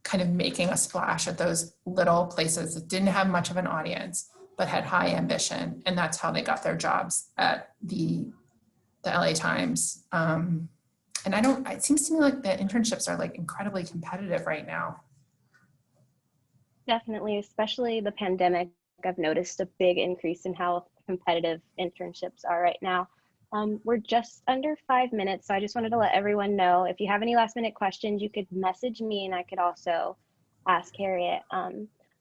kind of making a splash at those little places that didn't have much of an audience, but had high ambition. And that's how they got their jobs at the LA Times. And it seems to me like the internships are like incredibly competitive right now. Definitely, especially the pandemic. I've noticed a big increase in how competitive internships are right now. We're just under 5 minutes, so I just wanted to let everyone know if you have any last minute questions, you could message me and I could also ask Harriet. I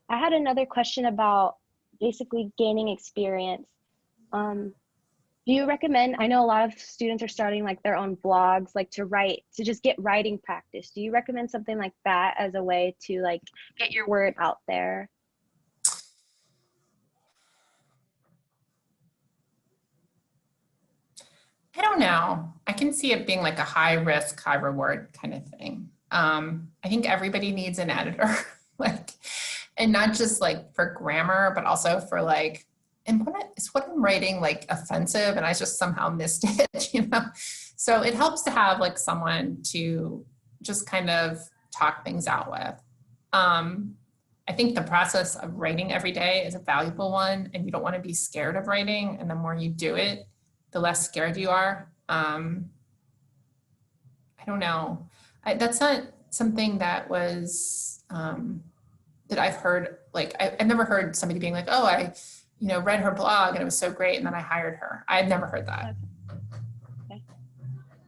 had another question about basically gaining experience. Do you recommend, I know a lot of students are starting like their own blogs, like to write, to just get writing practice. Do you recommend something like that as a way to like get your word out there? I don't know. I can see it being like a high risk, high reward kind of thing. I think everybody needs an editor, like, and not just like for grammar, but also for like, and is what I'm writing like offensive and I just somehow missed it, you know? So it helps to have like someone to just kind of talk things out with. I think the process of writing every day is a valuable one, and you don't want to be scared of writing. And the more you do it, the less scared you are. I don't know. That's not something that was, that I've heard, like, I've never heard somebody being like, oh, I read her blog and it was so great and then I hired her. I've never heard that. Okay.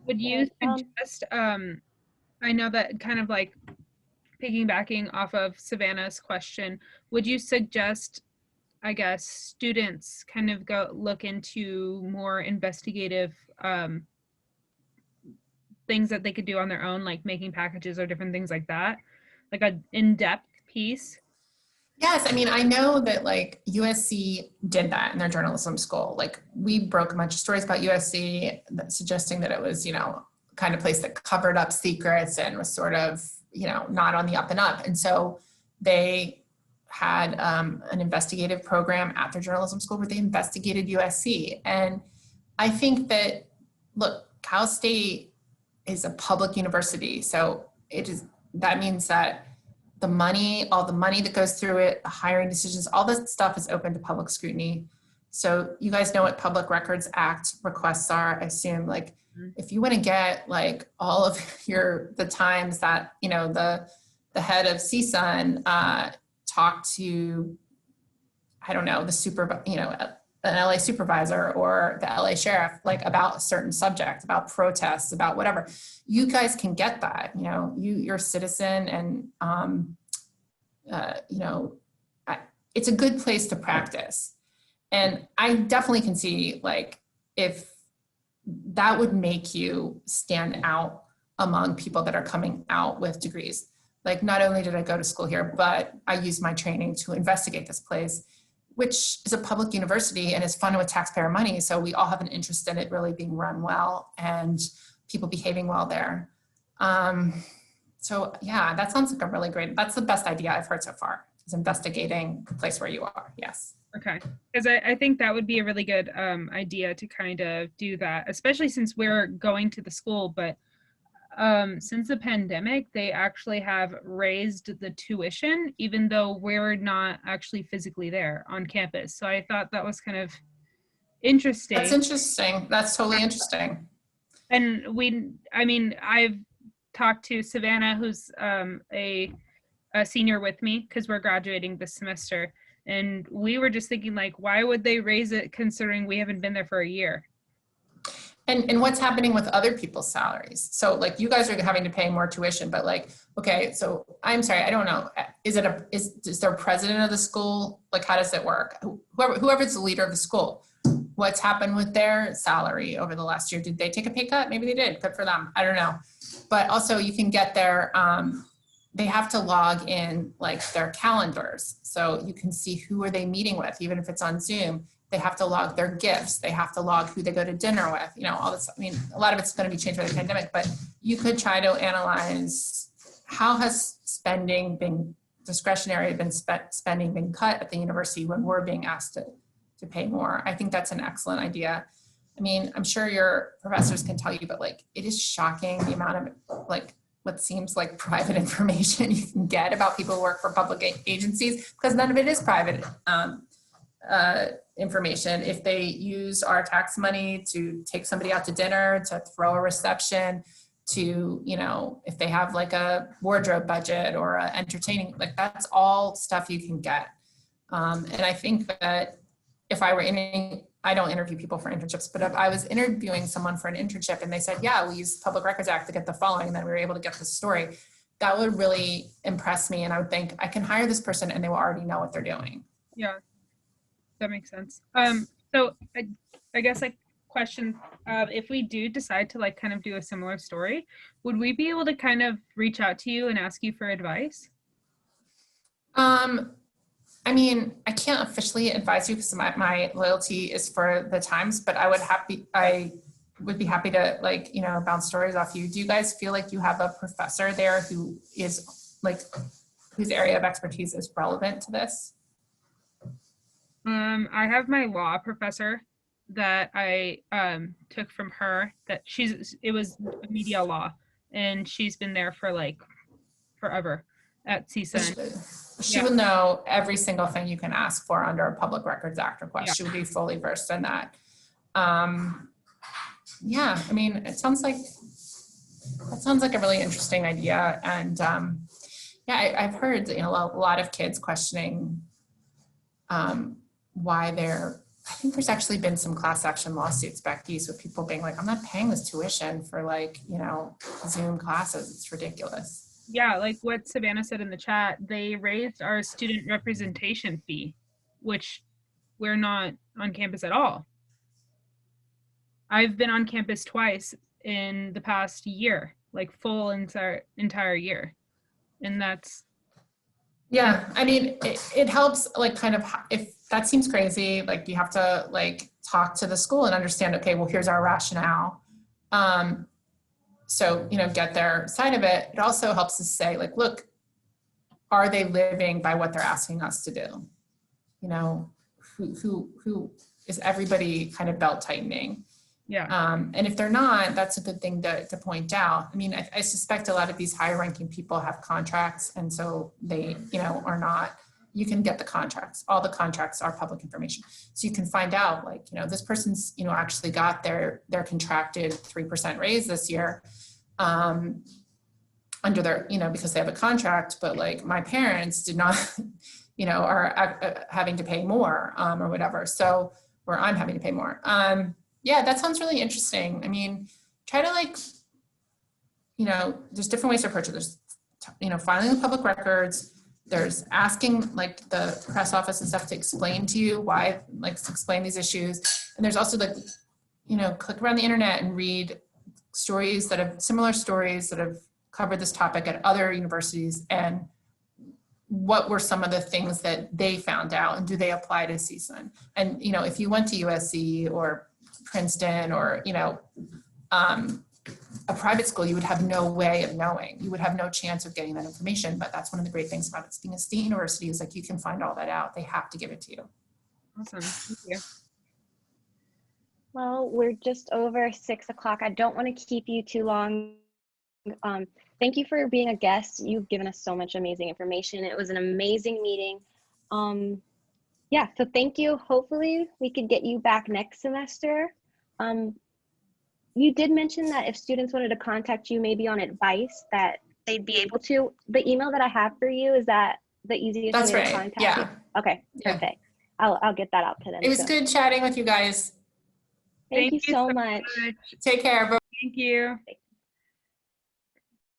Would you suggest, I know that kind of like piggybacking off of Savannah's question, would you suggest, I guess, students kind of look into more investigative things that they could do on their own, like making packages or different things like that, like an in-depth piece? Yes, I mean, I know that like USC did that in their journalism school. Like we broke a bunch of stories about USC suggesting that it was, kind of place that covered up secrets and was sort of, not on the up and up. And so they had an investigative program at their journalism school where they investigated USC. And I think that, look, Cal State is a public university. So that means that the money, all the money that goes through it, the hiring decisions, all this stuff is open to public scrutiny. So you guys know what Public Records Act requests are. I assume like if you want to get like all of the times that, the head of CSUN talked to, I don't know, an LA supervisor or the LA sheriff, like about a certain subject, about protests, about whatever, you guys can get that, you're a citizen and, it's a good place to practice. And I definitely can see like, if that would make you stand out among people that are coming out with degrees. Like not only did I go to school here, but I used my training to investigate this place, which is a public university and is funded with taxpayer money. So we all have an interest in it really being run well and people behaving well there. So yeah, that sounds like a really great, that's the best idea I've heard so far, is investigating the place where you are. Yes. Okay. Because I think that would be a really good idea to kind of do that, especially since we're going to the school. But since the pandemic, they actually have raised the tuition, even though we're not actually physically there on campus. So I thought that was kind of interesting. That's interesting. That's totally interesting. And I've talked to Savannah, who's a senior with me because we're graduating this semester. And we were just thinking, like, why would they raise it considering we haven't been there for a year? And what's happening with other people's salaries? So like you guys are having to pay more tuition, but like, okay, so I'm sorry, I don't know. Is there a president of the school? Like, how does it work? Whoever's the leader of the school, what's happened with their salary over the last year? Did they take a pay cut? Maybe they did. Good for them. I don't know. But also you can get their, they have to log in like their calendars. So you can see who are they meeting with, even if it's on Zoom. They have to log their gifts. They have to log who they go to dinner with, you know, all this. I mean, a lot of it's going to be changed by the pandemic, but you could try to analyze how has spending been discretionary, spending been cut at the university when we're being asked to pay more. I think that's an excellent idea. I mean, I'm sure your professors can tell you, but like, it is shocking the amount of like, what seems like private information you can get about people who work for public agencies, because none of it is private information. If they use our tax money to take somebody out to dinner, to throw a reception, to, you know, if they have like a wardrobe budget or a entertaining, like that's all stuff you can get. And I think that if I were I don't interview people for internships, but if I was interviewing someone for an internship and they said, yeah, we use Public Records Act to get the following, and then we were able to get this story, that would really impress me. And I would think I can hire this person and they will already know what they're doing. Yeah, that makes sense. So I guess like question, if we do decide to like kind of do a similar story, would we be able to kind of reach out to you and ask you for advice? I mean, I can't officially advise you because my loyalty is for the Times, but I would be happy to like, you know, bounce stories off you. Do you guys feel like you have a professor there who is like, whose area of expertise is relevant to this? I have my law professor that I took from her, that it was media law, and she's been there for like forever at CSUN. She will know every single thing you can ask for under a Public Records Act request. Yeah. She would be fully versed in that. Yeah, I mean, that sounds like a really interesting idea. And yeah, I've heard, you know, a lot of kids questioning why I think there's actually been some class action lawsuits, Becky, with people being like, I'm not paying this tuition for like, you know, Zoom classes. It's ridiculous. Yeah, like what Savannah said in the chat, they raised our student representation fee, which we're not on campus at all. I've been on campus twice in the past year, like full entire year. And that's... Yeah, I mean, it helps like kind of, if that seems crazy, like you have to like talk to the school and understand, okay, well, here's our rationale. So, you know, get their side of it. It also helps us say like, look, are they living by what they're asking us to do? You know, who is everybody kind of belt tightening? Yeah. And if they're not, that's a good thing to point out. I mean, I suspect a lot of these higher ranking people have contracts, and so they, you know, are not, you can get the contracts. All the contracts are public information. So you can find out like, you know, this person's, you know, actually got their contracted 3% raise this year under their, you know, because they have a contract, but like my parents did not, you know, are having to pay more or whatever. So, or I'm having to pay more. Yeah, that sounds really interesting. I mean, try to like, you know, there's different ways to approach it. There's, you know, filing the public records. There's asking like the press office and stuff to explain to you why, like to explain these issues. And there's also like, you know, click around the internet and read stories that have similar stories that have covered this topic at other universities, and what were some of the things that they found out, and do they apply to CSUN? And, you know, if you went to USC or Princeton or, you know, a private school, you would have no way of knowing. You would have no chance of getting that information. But that's one of the great things about it being a state university is like you can find all that out. They have to give it to you. Awesome. Thank you. Well, we're just over 6 o'clock. I don't want to keep you too long. Thank you for being a guest. You've given us so much amazing information. It was an amazing meeting. Yeah, so thank you. Hopefully we could get you back next semester. You did mention that if students wanted to contact you maybe on advice that they'd be able to. The email that I have for you, is that the easiest way to contact you? Yeah. Okay, Yeah. perfect. I'll get that out to them. It was soon. good chatting with you guys. Thank you so so much. much. Take care. Thank you.